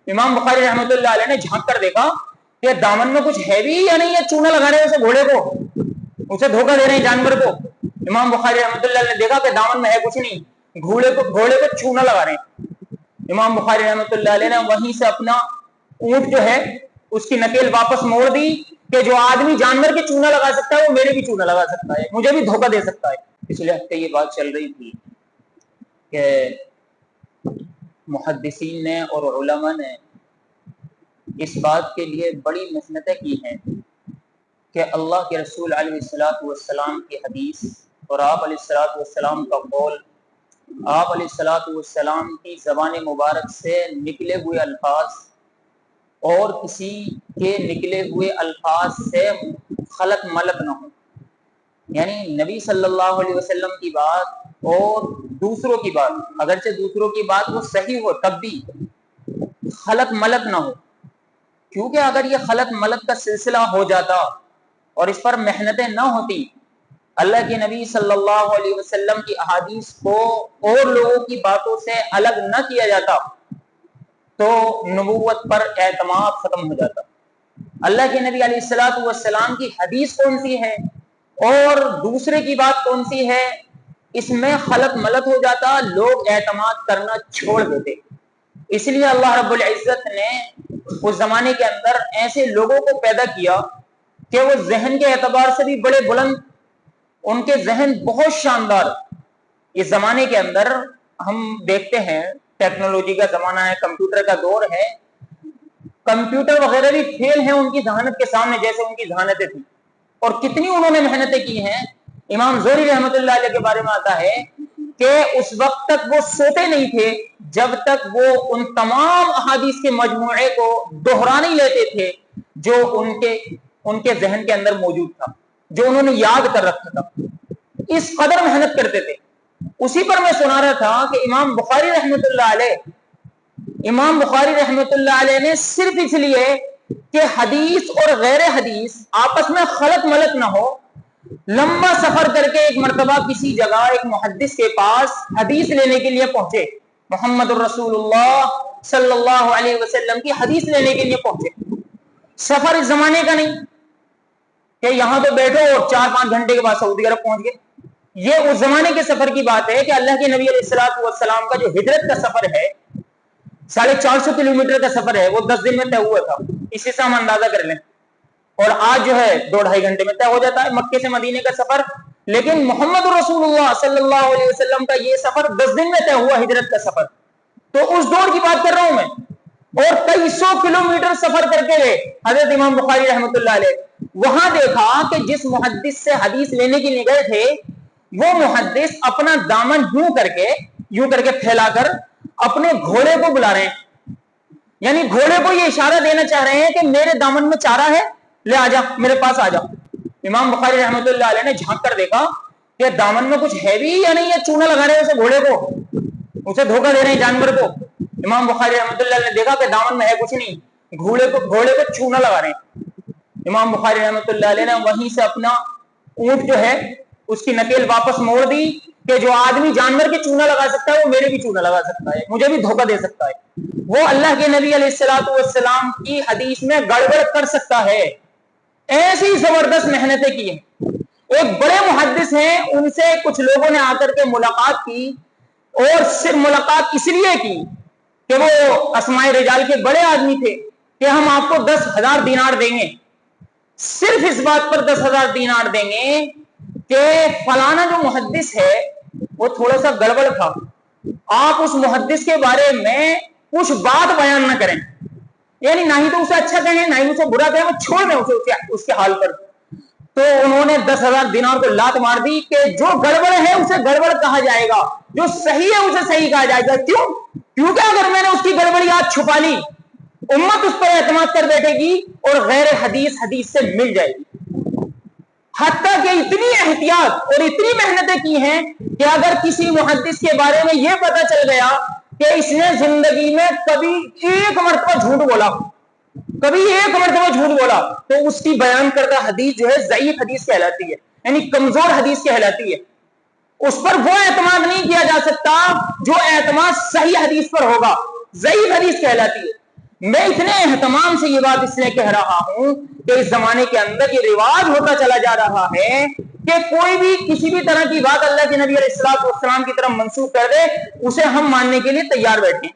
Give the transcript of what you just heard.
امام بخاری رحمۃ اللہ علیہ نے جھانک کر دیکھا کہ دامن میں کچھ ہے بھی یا نہیں، یا چونا لگا رہے اسے گھوڑے کو، اسے دھوکہ دے رہے ہیں جانور کو۔ امام بخاری رحمۃ اللہ نے دیکھا کہ دامن میں ہے کچھ نہیں، گھوڑے کو چونا لگا رہے ہیں۔ امام بخاری رحمۃ اللہ علیہ نے وہیں سے اپنا اونٹ جو ہے اس کی نکیل واپس موڑ دی کہ جو آدمی جانور کے چونا لگا سکتا ہے وہ میرے بھی چونا لگا سکتا ہے، مجھے بھی دھوکہ دے سکتا ہے۔ پچھلے ہفتے یہ بات چل رہی تھی کہ محدثین نے اور علماء نے اس بات کے لیے بڑی محنتیں کی ہیں کہ اللہ کے رسول علیہ الصلوۃ والسلام کی حدیث اور آپ علیہ الصلوۃ والسلام کا قول، آپ علیہ الصلوۃ والسلام کی زبان مبارک سے نکلے ہوئے الفاظ اور کسی کے نکلے ہوئے الفاظ سے خلط ملط نہ ہو، یعنی نبی صلی اللہ علیہ وسلم کی بات اور دوسروں کی بات، اگرچہ دوسروں کی بات وہ صحیح ہو تب بھی خلط ملط نہ ہو، کیونکہ اگر یہ خلط ملط کا سلسلہ ہو جاتا اور اس پر محنتیں نہ ہوتی، اللہ کے نبی صلی اللہ علیہ وسلم کی احادیث کو اور لوگوں کی باتوں سے الگ نہ کیا جاتا تو نبوت پر اعتماد ختم ہو جاتا۔ اللہ کے نبی علیہ الصلوۃ والسلام کی حدیث کون سی ہے اور دوسرے کی بات کون سی ہے، اس میں خلط ملط ہو جاتا، لوگ اعتماد کرنا چھوڑ دیتے۔ اس لیے اللہ رب العزت نے اس زمانے کے اندر ایسے لوگوں کو پیدا کیا کہ وہ ذہن کے اعتبار سے بھی بڑے بلند، ان کے ذہن بہت شاندار۔ اس زمانے کے اندر ہم دیکھتے ہیں ٹیکنالوجی کا زمانہ ہے، کمپیوٹر کا دور ہے، کمپیوٹر وغیرہ بھی فیل ہیں ان کی ذہانت کے سامنے جیسے ان کی ذہانتیں تھیں، اور کتنی انہوں نے محنتیں کی ہیں۔ امام زہری رحمۃ اللہ علیہ کے بارے میں آتا ہے کہ اس وقت تک وہ سوتے نہیں تھے جب تک وہ ان تمام احادیث کے مجموعے کو دوہرا نہیں لیتے تھے جو ان کے ذہن کے اندر موجود تھا، جو انہوں نے یاد کر رکھا تھا، اس قدر محنت کرتے تھے۔ اسی پر میں سنا رہا تھا کہ امام بخاری رحمۃ اللہ علیہ نے صرف اس لیے کہ حدیث اور غیر حدیث آپس میں خلط ملط نہ ہو، لمبا سفر کر کے ایک مرتبہ کسی جگہ ایک محدث کے پاس حدیث لینے کے لیے پہنچے، محمد الرسول اللہ صلی اللہ علیہ وسلم کی حدیث لینے کے لیے پہنچے۔ سفر اس زمانے کا نہیں کہ یہاں تو بیٹھو اور 4-5 گھنٹے کے بعد سعودی عرب پہنچ گئے، یہ اس زمانے کے سفر کی بات ہے کہ اللہ کے نبی علیہ الصلوۃ والسلام کا جو ہجرت کا سفر ہے 450 کلومیٹر کا سفر ہے، وہ 10 دن میں طے ہوا تھا، اسی سے ہم اندازہ کر لیں، اور آج جو ہے 2-2.5 گھنٹے میں طے ہو جاتا ہے مکے سے مدینے کا سفر۔ لیکن محمد رسول اللہ صلی اللہ علیہ وسلم کا یہ سفر 10 دن میں طے ہوا، ہجرت کا سفر، تو اس دور کی بات کر رہا ہوں میں، اور کئی سو کلومیٹر سفر کر کے گئے حضرت امام بخاری رحمۃ اللہ علیہ۔ وہاں دیکھا کہ جس محدث سے حدیث لینے کے لیے گئے تھے وہ محدث اپنا دامن یوں کر کے پھیلا کر اپنے گھوڑے کو بلا رہے ہیں، یعنی گھوڑے کو یہ اشارہ دینا چاہ رہے ہیں کہ میرے دامن میں چارہ ہے، لے آ جا، میرے پاس آ جا۔ امام بخاری رحمۃ اللہ علیہ نے جھانک کر دیکھا کہ دامن میں کچھ ہے بھی یا نہیں، یا چونا لگا رہے ہیں اسے گھوڑے کو، اسے دھوکہ دے رہے ہیں جانور کو۔ امام بخاری رحمۃ اللہ علیہ نے دیکھا کہ دامن میں ہے کچھ نہیں، گھوڑے کو چونا لگا رہے ہیں۔ امام بخاری رحمۃ اللہ علیہ نے وہیں سے اپنا اونٹ جو ہے اس کی نکیل واپس موڑ دی کہ جو آدمی جانور کے چونا لگا سکتا ہے وہ میرے بھی چونا لگا سکتا ہے، مجھے بھی دھوکہ دے سکتا ہے، وہ اللہ کے نبی علیہ الصلوۃ والسلام کی حدیث میں گڑبڑ کر سکتا ہے۔ ایسی زبردست محنتیں کی ہیں۔ ایک بڑے محدث ہیں، ان سے کچھ لوگوں نے آ کر کے ملاقات کی، اور صرف ملاقات اس لیے کی کہ وہ اسماء رجال کے بڑے آدمی تھے کہ ہم آپ کو 10,000 دینار دیں گے، صرف اس بات پر 10,000 دینار دیں گے کہ فلانا جو محدث ہے وہ تھوڑا سا گڑبڑ تھا، آپ اس محدث کے بارے میں کچھ بات بیان نہ کریں، یعنی نہ ہی تو اسے اچھا کہیں نہ ہی اسے برا کہیں، وہ چھوڑ دیں اسے اس کے حال پر۔ تو انہوں نے 10,000 دینار کو لات مار دی کہ جو گڑبڑ ہے اسے گڑبڑ کہا جائے گا، جو صحیح ہے اسے صحیح کہا جائے گا۔ کیوں؟ کیونکہ اگر میں نے اس کی گڑبڑیات چھپا لی امت اس پر اعتماد کر بیٹھے گی اور غیر حدیث سے مل جائے گی۔ حتیٰ کہ اتنی احتیاط اور اتنی محنتیں کی ہیں کہ اگر کسی محدث کے بارے میں یہ پتا چل گیا کہ اس نے زندگی میں کبھی ایک مرتبہ جھوٹ بولا تو اس کی بیان کردہ حدیث جو ہے ضعیف حدیث کہلاتی ہے، یعنی کمزور حدیث کہلاتی ہے، اس پر وہ اعتماد نہیں کیا جا سکتا جو اعتماد صحیح حدیث پر ہوگا، ضعیف حدیث کہلاتی ہے۔ میں اتنے اہتمام سے یہ بات اس لیے کہہ رہا ہوں کہ اس زمانے کے اندر یہ رواج ہوتا چلا جا رہا ہے کہ کوئی بھی کسی بھی طرح کی بات اللہ کے نبی علیہ السلام کی طرف منسوخ کر دے اسے ہم ماننے کے لیے تیار بیٹھے ہیں.